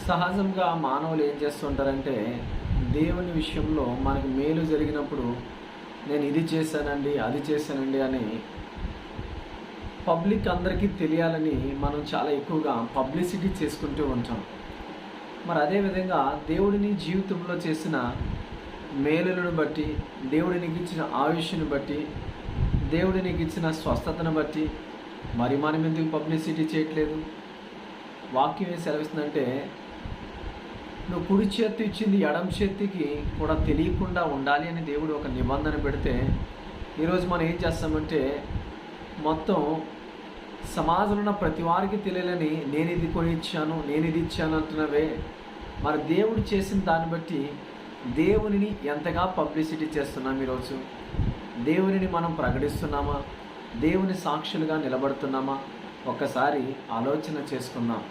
సహజంగా మానవులు ఏం చేస్తుంటారంటే, దేవుని విషయంలో మనకు మేలు జరిగినప్పుడు నేను ఇది చేశానండి, అది చేశానండి అని పబ్లిక్ అందరికీ తెలియాలని మనం చాలా ఎక్కువగా పబ్లిసిటీ చేసుకుంటూ ఉంటాం. మరి అదేవిధంగా దేవుడిని జీవితంలో చేసిన మేలులను బట్టి, దేవుడు నీకు ఇచ్చిన ఆయుష్ను బట్టి, దేవుడు నీకు ఇచ్చిన స్వస్థతను బట్టి మరి మనం ఎందుకు పబ్లిసిటీ చేయట్లేదు? వాక్యం ఏం సెలవిస్తుందంటే, నువ్వు కుడి చేతి ఇచ్చింది ఎడమ చేతికి కూడా తెలియకుండా ఉండాలి అని దేవుడు ఒక నిబంధన పెడితే, ఈరోజు మనం ఏం చేస్తామంటే, మొత్తం సమాజంలో ఉన్న ప్రతి వారికి తెలియాలని నేను ఇది కొని ఇచ్చాను, నేను ఇది ఇచ్చాను అంటున్నవే. మరి దేవుడు చేసిన దాన్ని బట్టి దేవునిని ఎంతగా పబ్లిసిటీ చేస్తున్నాం ఈరోజు? దేవునిని మనం ప్రకటిస్తున్నామా? దేవుని సాక్షులుగా నిలబడుతున్నామా? ఒక్కసారి ఆలోచన చేసుకుందాం.